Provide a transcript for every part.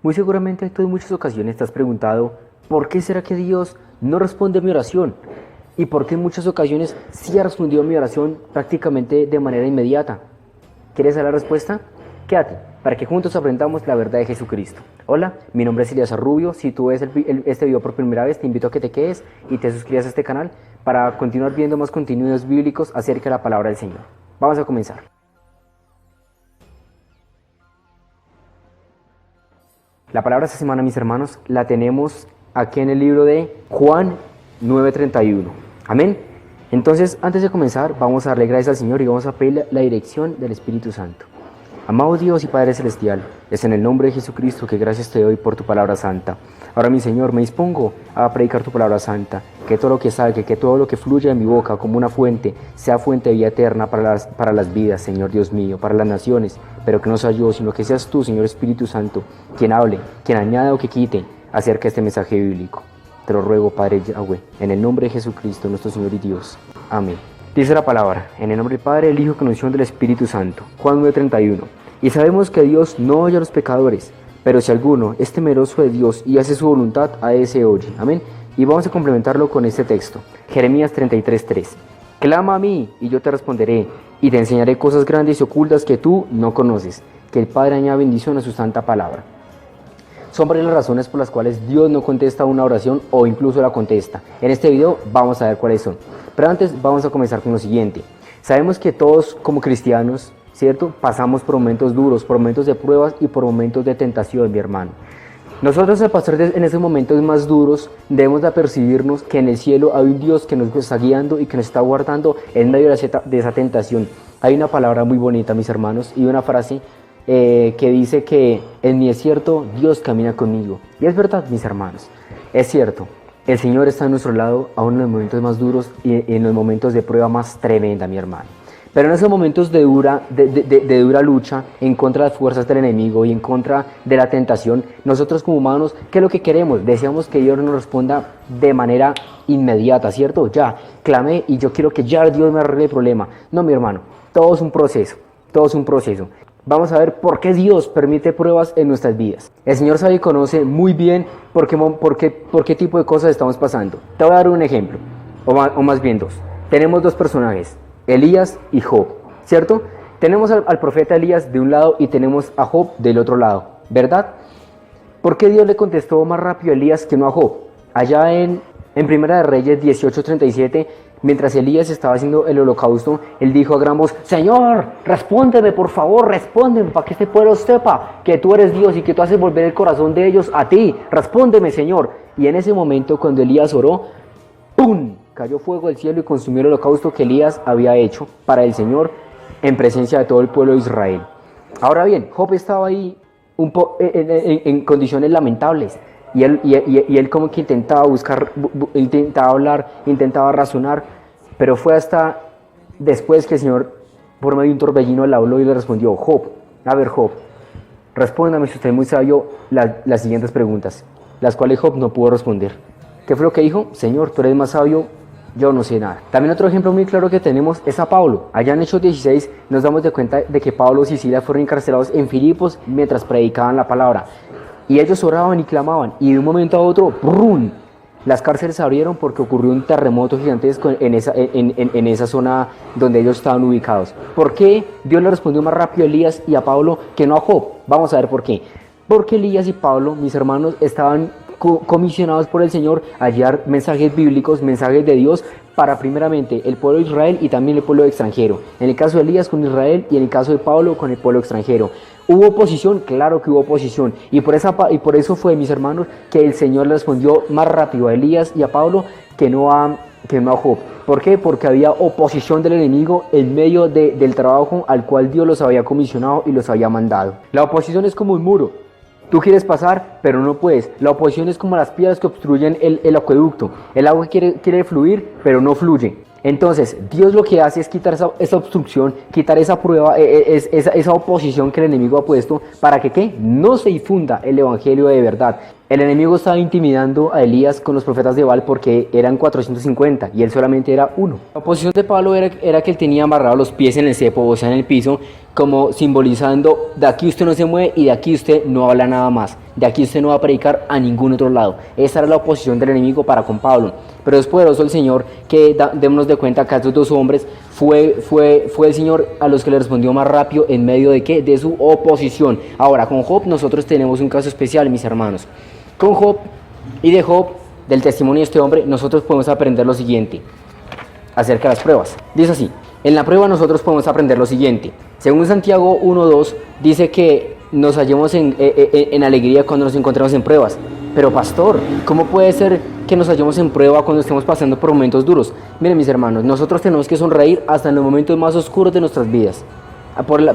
Muy seguramente tú en muchas ocasiones te has preguntado, ¿por qué será que Dios no responde a mi oración? ¿Y por qué en muchas ocasiones sí ha respondido a mi oración prácticamente de manera inmediata? ¿Quieres saber la respuesta? Quédate, para que juntos aprendamos la verdad de Jesucristo. Hola, mi nombre es Elías Rubio. Si tú ves este video por primera vez, te invito a que te quedes y te suscribas a este canal para continuar viendo más contenidos bíblicos acerca de la palabra del Señor. Vamos a comenzar. La palabra esta semana, mis hermanos, la tenemos aquí en el libro de Juan 9:31. Amén. Entonces, antes de comenzar, vamos a darle gracias al Señor y vamos a pedir la dirección del Espíritu Santo. Amado Dios y Padre Celestial, es en el nombre de Jesucristo que gracias te doy por tu palabra santa. Ahora, mi Señor, me dispongo a predicar tu palabra santa, que todo lo que salga, que todo lo que fluya de mi boca como una fuente, sea fuente de vida eterna para las vidas, Señor Dios mío, para las naciones, pero que no sea yo, sino que seas tú, Señor Espíritu Santo, quien hable, quien añada o que quite acerca de este mensaje bíblico. Te lo ruego, Padre Yahweh, en el nombre de Jesucristo, nuestro Señor y Dios. Amén. Dice la palabra, en el nombre del Padre, del Hijo, con unción del Espíritu Santo. Juan 9:31. Y sabemos que Dios no oye a los pecadores, pero si alguno es temeroso de Dios y hace su voluntad, a ese oye. Amén. Y vamos a complementarlo con este texto. Jeremías 33:3. Clama a mí y yo te responderé, y te enseñaré cosas grandes y ocultas que tú no conoces. Que el Padre añada bendición a su santa palabra. Son varias las razones por las cuales Dios no contesta una oración o incluso la contesta. En este video vamos a ver cuáles son. Pero antes vamos a comenzar con lo siguiente. Sabemos que todos como cristianos, ¿cierto?, pasamos por momentos duros, por momentos de pruebas y por momentos de tentación, mi hermano. Nosotros, al pasar en esos momentos más duros, debemos de apercibirnos que en el cielo hay un Dios que nos está guiando y que nos está guardando en medio de esa tentación. Hay una palabra muy bonita, mis hermanos, y una frase que dice que en mi desierto Dios camina conmigo. Y es verdad, mis hermanos, es cierto. El Señor está a nuestro lado aún en los momentos más duros y en los momentos de prueba más tremenda, mi hermano. Pero en esos momentos de dura lucha en contra de las fuerzas del enemigo y en contra de la tentación, nosotros como humanos, ¿qué es lo que queremos? Deseamos que Dios nos responda de manera inmediata, ¿cierto? Ya, clamé y yo quiero que ya Dios me arregle el problema. No, mi hermano, todo es un proceso, todo es un proceso. Vamos a ver por qué Dios permite pruebas en nuestras vidas. El Señor sabe y conoce muy bien por qué tipo de cosas estamos pasando. Te voy a dar un ejemplo, o más bien dos. Tenemos dos personajes, Elías y Job, ¿cierto? Tenemos al profeta Elías de un lado y tenemos a Job del otro lado, ¿verdad? ¿Por qué Dios le contestó más rápido a Elías que no a Job? Allá en Primera de Reyes 18:37, mientras Elías estaba haciendo el holocausto, él dijo a gran voz: Señor, respóndeme, por favor, respóndeme, para que este pueblo sepa que tú eres Dios y que tú haces volver el corazón de ellos a ti. Respóndeme, Señor. Y en ese momento, cuando Elías oró, ¡pum!, cayó fuego del cielo y consumió el holocausto que Elías había hecho para el Señor en presencia de todo el pueblo de Israel. Ahora bien, Job estaba ahí en condiciones lamentables. Y él como que intentaba intentaba hablar, intentaba razonar, pero fue hasta después que el Señor, por medio de un torbellino, le habló y le respondió: Job, a ver, Job, respóndame, si usted es muy sabio, las siguientes preguntas, las cuales Job no pudo responder. ¿Qué fue lo que dijo? Señor, tú eres más sabio, yo no sé nada. También otro ejemplo muy claro que tenemos es a Pablo. Allá en Hechos 16 nos damos de cuenta de que Pablo y Silas fueron encarcelados en Filipos mientras predicaban la palabra. Y ellos oraban y clamaban, y de un momento a otro, ¡brum!, las cárceles se abrieron porque ocurrió un terremoto gigantesco en esa zona donde ellos estaban ubicados. ¿Por qué Dios le respondió más rápido a Elías y a Pablo que no a Job? Vamos a ver por qué. Porque Elías y Pablo, mis hermanos, estaban comisionados por el Señor a llevar mensajes bíblicos, mensajes de Dios para primeramente el pueblo de Israel y también el pueblo extranjero. En el caso de Elías con Israel y en el caso de Pablo con el pueblo extranjero. ¿Hubo oposición? Claro que hubo oposición. Y por eso fue, mis hermanos, que el Señor le respondió más rápido a Elías y a Pablo que no a Job. ¿Por qué? Porque había oposición del enemigo en medio del trabajo al cual Dios los había comisionado y los había mandado. La oposición es como un muro. Tú quieres pasar, pero no puedes. La oposición es como las piedras que obstruyen el acueducto. El agua quiere fluir, pero no fluye. Entonces, Dios lo que hace es quitar esa obstrucción, quitar esa prueba, esa oposición que el enemigo ha puesto para que ¿qué? No se difunda el evangelio de verdad. El enemigo estaba intimidando a Elías con los profetas de Baal porque eran 450 y él solamente era uno. La oposición de Pablo era que él tenía amarrados los pies en el cepo, o sea, en el piso, como simbolizando: de aquí usted no se mueve y de aquí usted no habla nada más. De aquí usted no va a predicar a ningún otro lado. Esa era la oposición del enemigo para con Pablo. Pero es poderoso el Señor que démonos de cuenta que a estos dos hombres fue el Señor a los que le respondió más rápido en medio de ¿qué? De su oposición. Ahora, con Job nosotros tenemos un caso especial, mis hermanos. Con Job y de Job, del testimonio de este hombre, nosotros podemos aprender lo siguiente acerca de las pruebas. Dice así: en la prueba nosotros podemos aprender lo siguiente. Según Santiago 1:2, dice que nos hallemos en alegría cuando nos encontramos en pruebas. Pero pastor, ¿cómo puede ser que nos hallemos en prueba cuando estemos pasando por momentos duros? Miren, mis hermanos, nosotros tenemos que sonreír hasta en los momentos más oscuros de nuestras vidas.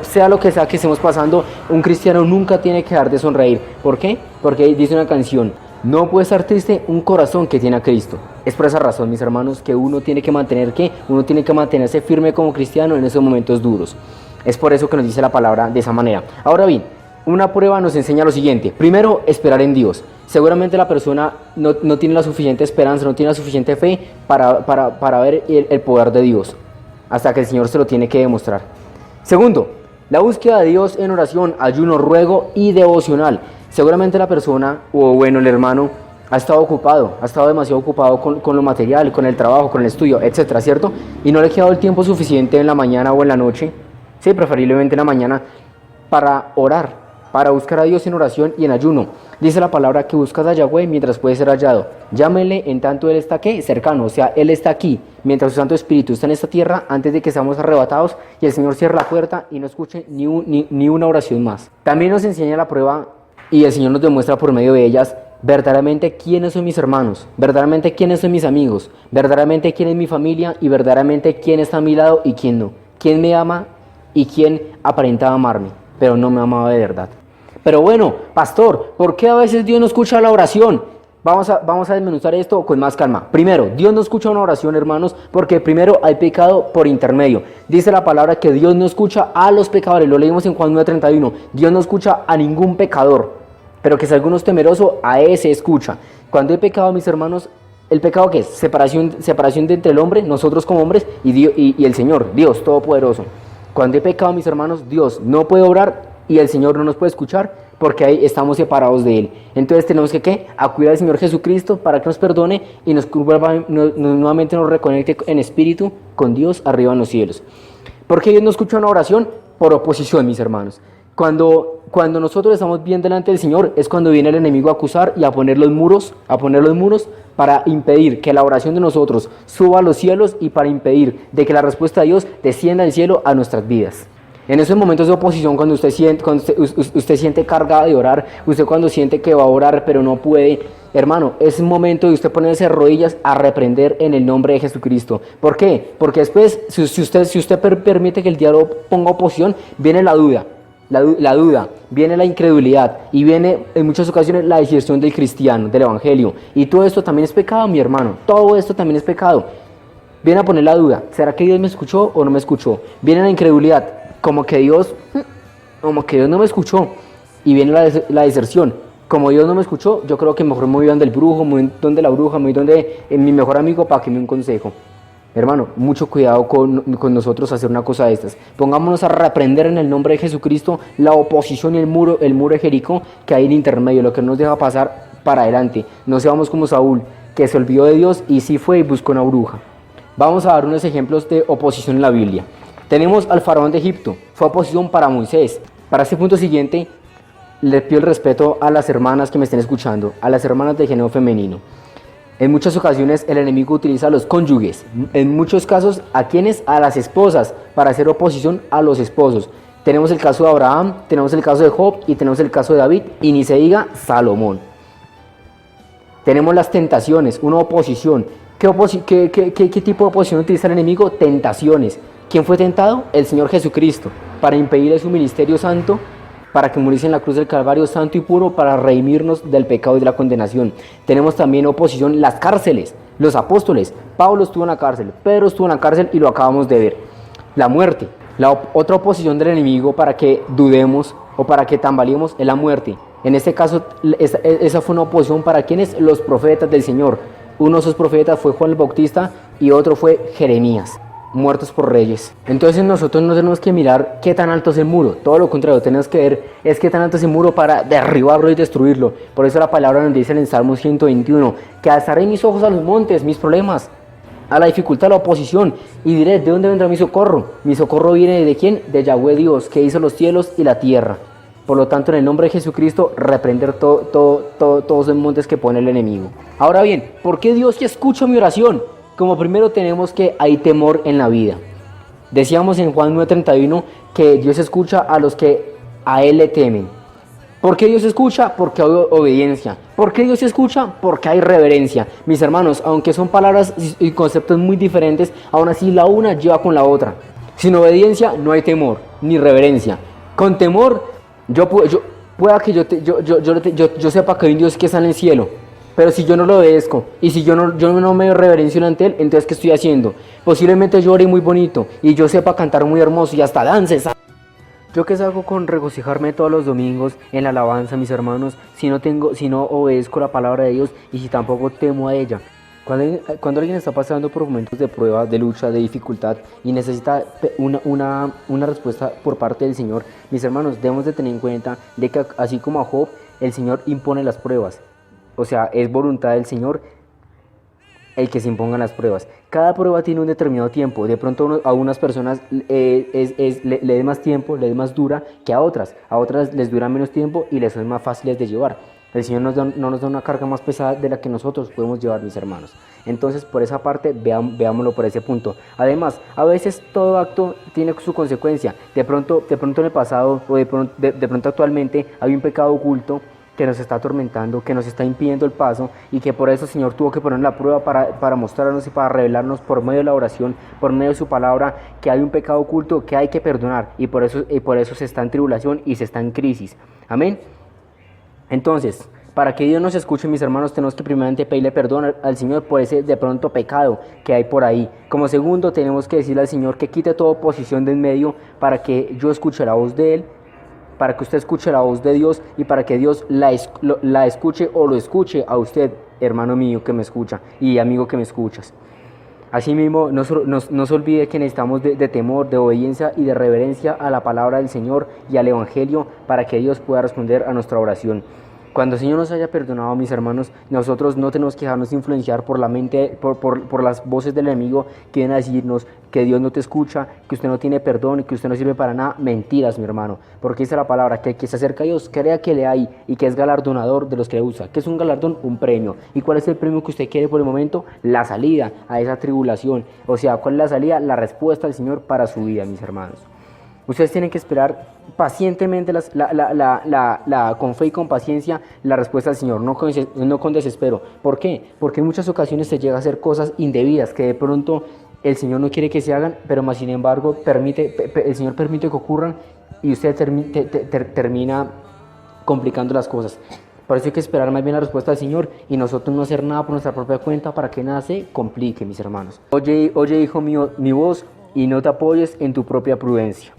Sea lo que sea que estemos pasando, un cristiano nunca tiene que dejar de sonreír. ¿Por qué? Porque dice una canción: no puede estar triste un corazón que tiene a Cristo. Es por esa razón, mis hermanos, que uno tiene que mantener uno tiene que mantenerse firme como cristiano en esos momentos duros. Es por eso que nos dice la palabra de esa manera. Ahora bien, una prueba nos enseña lo siguiente. Primero, esperar en Dios. Seguramente la persona no tiene la suficiente esperanza, no tiene la suficiente fe para ver el poder de Dios, hasta que el Señor se lo tiene que demostrar. Segundo, la búsqueda de Dios en oración, ayuno, ruego y devocional. Seguramente la persona, el hermano, ha estado demasiado ocupado con lo material, con el trabajo, con el estudio, etcétera, ¿cierto? Y no le ha quedado el tiempo suficiente en la mañana o en la noche, sí, preferiblemente en la mañana, para orar, para buscar a Dios en oración y en ayuno. Dice la palabra que buscas a Yahweh mientras puede ser hallado. Llámele en tanto Él está ¿qué? Cercano, o sea, Él está aquí, mientras su Santo Espíritu está en esta tierra, antes de que seamos arrebatados y el Señor cierre la puerta y no escuche ni una oración más. También nos enseña la prueba y el Señor nos demuestra por medio de ellas verdaderamente quiénes son mis hermanos, verdaderamente quiénes son mis amigos, verdaderamente quién es mi familia y verdaderamente quién está a mi lado y quién no. Quién me ama y quién aparentaba amarme, pero no me amaba de verdad. Pero bueno, pastor, ¿por qué a veces Dios no escucha la oración? Vamos a desmenuzar esto con más calma. Primero, Dios no escucha una oración, hermanos, porque primero hay pecado por intermedio. Dice la palabra que Dios no escucha a los pecadores, lo leímos en Juan 9:31. Dios no escucha a ningún pecador, pero que si alguno es temeroso, a ese escucha. Cuando hay pecado, mis hermanos, ¿el pecado qué es? Separación de entre el hombre, nosotros como hombres, y el Señor, Dios Todopoderoso. Cuando hay pecado, mis hermanos, Dios no puede obrar y el Señor no nos puede escuchar porque ahí estamos separados de Él. Entonces tenemos que acudir al Señor Jesucristo para que nos perdone y nuevamente nos reconecte en espíritu con Dios arriba en los cielos. ¿Por qué Dios no escucha una oración? Por oposición, mis hermanos. Cuando nosotros estamos bien delante del Señor es cuando viene el enemigo a acusar y a poner los muros para impedir que la oración de nosotros suba a los cielos y para impedir de que la respuesta de Dios descienda del cielo a nuestras vidas. En esos momentos de oposición, cuando usted siente carga de orar, usted cuando siente que va a orar pero no puede, hermano, es un momento de usted ponerse de rodillas a reprender en el nombre de Jesucristo. ¿Por qué? Porque después, si usted permite que el diablo ponga oposición, viene la duda, viene la incredulidad y viene en muchas ocasiones la deserción del cristiano, del evangelio. Y todo esto también es pecado, mi hermano, todo esto también es pecado. Viene a poner la duda, ¿será que Dios me escuchó o no me escuchó? Viene la incredulidad, como que Dios no me escuchó, y viene la deserción. Como Dios no me escuchó, yo creo que mejor me voy donde el brujo, me voy donde la bruja, me voy donde mi mejor amigo para que me dé un consejo. Hermano, mucho cuidado con nosotros hacer una cosa de estas. Pongámonos a reprender en el nombre de Jesucristo la oposición y el muro de Jericó que hay en intermedio, lo que nos deja pasar para adelante. No seamos como Saúl, que se olvidó de Dios y sí fue y buscó una bruja. Vamos a dar unos ejemplos de oposición en la Biblia. Tenemos al faraón de Egipto, fue oposición para Moisés. Para este punto siguiente, le pido el respeto a las hermanas que me estén escuchando, a las hermanas de género femenino. En muchas ocasiones el enemigo utiliza a los cónyuges, en muchos casos, ¿a quiénes? A las esposas, para hacer oposición a los esposos. Tenemos el caso de Abraham, tenemos el caso de Job y tenemos el caso de David, y ni se diga Salomón. Tenemos las tentaciones, una oposición. ¿Qué tipo de oposición utiliza el enemigo? Tentaciones. ¿Quién fue tentado? El Señor Jesucristo, para impedirle su ministerio santo, para que muriese en la cruz del Calvario santo y puro, para redimirnos del pecado y de la condenación. Tenemos también oposición, las cárceles, los apóstoles. Pablo estuvo en la cárcel, Pedro estuvo en la cárcel y lo acabamos de ver. La muerte, otra oposición del enemigo para que dudemos o para que tambaleemos es la muerte. En este caso, esa fue una oposición para quienes, los profetas del Señor. Uno de esos profetas fue Juan el Bautista y otro fue Jeremías, muertos por reyes. Entonces nosotros no tenemos que mirar qué tan alto es el muro, todo lo contrario, tenemos que ver es qué tan alto es el muro para derribarlo y destruirlo. Por eso la palabra nos dice en el Salmo 121, que alzaré mis ojos a los montes, mis problemas, a la dificultad, a la oposición, y diré, ¿de dónde vendrá mi socorro? Mi socorro viene ¿de quién? De Yahweh Dios, que hizo los cielos y la tierra. Por lo tanto, en el nombre de Jesucristo, reprender todos los montes que pone el enemigo. Ahora bien, ¿por qué Dios escucha mi oración? Como primero tenemos que hay temor en la vida. Decíamos en Juan 9:31 que Dios escucha a los que a Él le temen. ¿Por qué Dios escucha? Porque hay obediencia. ¿Por qué Dios escucha? Porque hay reverencia. Mis hermanos, aunque son palabras y conceptos muy diferentes, aún así la una lleva con la otra. Sin obediencia no hay temor, ni reverencia. Con temor, pueda que yo sepa que hay un Dios que está en el cielo, pero si yo no lo obedezco y si yo no me reverencio ante Él, entonces ¿qué estoy haciendo? Posiblemente yo ore muy bonito y yo sepa cantar muy hermoso y hasta dances. Yo que salgo con regocijarme todos los domingos en la alabanza, mis hermanos, si no obedezco la palabra de Dios y si tampoco temo a ella. Cuando alguien está pasando por momentos de prueba, de lucha, de dificultad y necesita una respuesta por parte del Señor, mis hermanos, debemos de tener en cuenta de que así como a Job, el Señor impone las pruebas. O sea, es voluntad del Señor el que se impongan las pruebas. Cada prueba tiene un determinado tiempo. De pronto a unas personas le es más tiempo, le es más dura que a otras. A otras les dura menos tiempo y les son más fáciles de llevar. El Señor no nos da una carga más pesada de la que nosotros podemos llevar, mis hermanos. Entonces, por esa parte, veámoslo por ese punto. Además, a veces todo acto tiene su consecuencia. De pronto en el pasado o de pronto actualmente hay un pecado oculto que nos está atormentando, que nos está impidiendo el paso y que por eso el Señor tuvo que poner la prueba para mostrarnos y para revelarnos por medio de la oración, por medio de su palabra, que hay un pecado oculto que hay que perdonar y por eso se está en tribulación y se está en crisis. Amén. Entonces, para que Dios nos escuche, mis hermanos, tenemos que primeramente pedirle perdón al Señor por ese de pronto pecado que hay por ahí. Como segundo, tenemos que decirle al Señor que quite toda oposición de en medio para que yo escuche la voz de Él, para que usted escuche la voz de Dios y para que Dios la escuche o lo escuche a usted, hermano mío que me escucha y amigo que me escuchas. Asimismo, no se olvide que necesitamos de temor, de obediencia y de reverencia a la palabra del Señor y al Evangelio para que Dios pueda responder a nuestra oración. Cuando el Señor nos haya perdonado, mis hermanos, nosotros no tenemos que dejarnos influenciar por la mente, por las voces del enemigo que vienen a decirnos que Dios no te escucha, que usted no tiene perdón y que usted no sirve para nada. Mentiras, mi hermano, porque dice la palabra que el que se acerca a Dios crea que le hay y que es galardonador de los que le usa. ¿Qué es un galardón? Un premio. ¿Y cuál es el premio que usted quiere por el momento? La salida a esa tribulación. O sea, ¿cuál es la salida? La respuesta del Señor para su vida, mis hermanos. Ustedes tienen que esperar pacientemente, con fe y con paciencia, la respuesta del Señor, no con desespero. ¿Por qué? Porque en muchas ocasiones se llega a hacer cosas indebidas que de pronto el Señor no quiere que se hagan, pero más sin embargo el Señor permite que ocurran y usted termina complicando las cosas. Por eso hay que esperar más bien la respuesta del Señor y nosotros no hacer nada por nuestra propia cuenta para que nada se complique, mis hermanos. Oye, hijo mío, mi voz y no te apoyes en tu propia prudencia.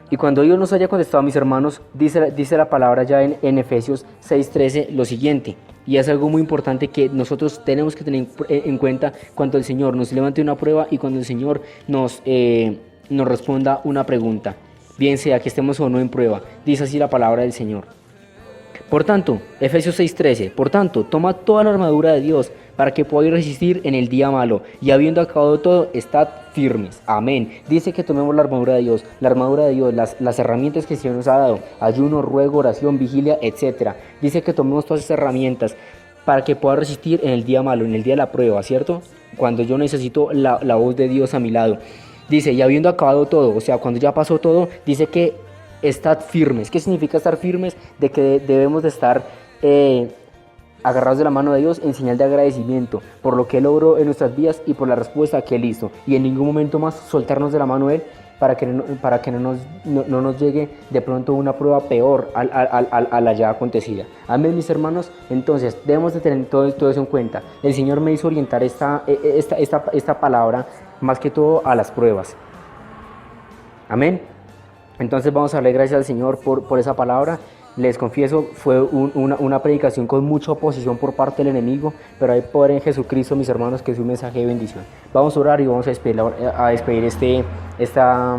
Y cuando Dios nos haya contestado, mis hermanos, dice la palabra ya en Efesios 6:13 lo siguiente. Y es algo muy importante que nosotros tenemos que tener en cuenta cuando el Señor nos levante una prueba y cuando el Señor nos responda una pregunta. Bien sea que estemos o no en prueba. Dice así la palabra del Señor. Por tanto, Efesios 6:13, por tanto, toma toda la armadura de Dios para que podáis resistir en el día malo, y habiendo acabado todo, estad firmes. Amén. Dice que tomemos la armadura de Dios, las herramientas que el Señor nos ha dado, ayuno, ruego, oración, vigilia, etc. Dice que tomemos todas esas herramientas para que pueda resistir en el día malo, en el día de la prueba, ¿cierto? Cuando yo necesito la voz de Dios a mi lado. Dice, y habiendo acabado todo, o sea, cuando ya pasó todo, dice que estad firmes. ¿Qué significa estar firmes? De que debemos de estar agarrados de la mano de Dios en señal de agradecimiento por lo que Él logró en nuestras vidas y por la respuesta que Él hizo. Y en ningún momento más soltarnos de la mano de Él para que no nos llegue de pronto una prueba peor a la ya acontecida. Amén, mis hermanos. Entonces debemos de tener todo eso en cuenta. El Señor me hizo orientar esta palabra más que todo a las pruebas. Amén. Entonces vamos a darle gracias al Señor por esa palabra Les confieso, fue una predicación con mucha oposición por parte del enemigo, pero hay poder en Jesucristo, mis hermanos, que es un mensaje de bendición. Vamos a orar y vamos a despedir esta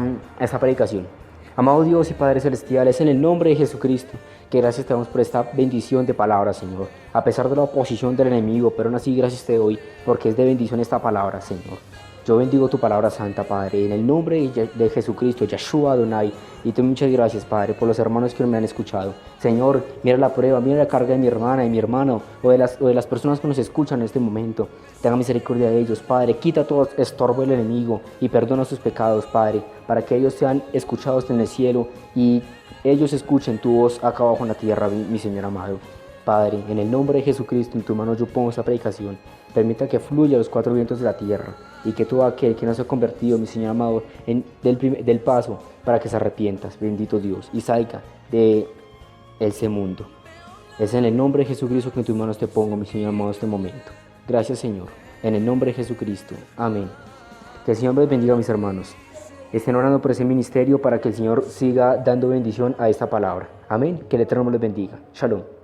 predicación. Amado Dios y Padre Celestial, es en el nombre de Jesucristo que gracias te damos por esta bendición de palabra, Señor. A pesar de la oposición del enemigo, pero aún así gracias te doy porque es de bendición esta palabra, Señor. Yo bendigo tu palabra santa, Padre, en el nombre de Jesucristo, Yeshua Adonai, y te doy muchas gracias, Padre, por los hermanos que me han escuchado. Señor, mira la prueba, mira la carga de mi hermana y mi hermano, o de las personas que nos escuchan en este momento. Tenga misericordia de ellos, Padre, quita todo estorbo del enemigo y perdona sus pecados, Padre, para que ellos sean escuchados en el cielo y ellos escuchen tu voz acá abajo en la tierra, mi Señor amado. Padre, en el nombre de Jesucristo, en tu mano yo pongo esta predicación. Permita que fluya a los cuatro vientos de la tierra y que todo aquel que no se ha convertido, mi Señor amado, del paso para que se arrepientas, bendito Dios, y salga de ese mundo. Es en el nombre de Jesucristo que en tus manos te pongo, mi Señor amado, este momento. Gracias, Señor, en el nombre de Jesucristo. Amén. Que el Señor les bendiga, mis hermanos. Estén orando por ese ministerio para que el Señor siga dando bendición a esta palabra. Amén. Que el Eterno les bendiga. Shalom.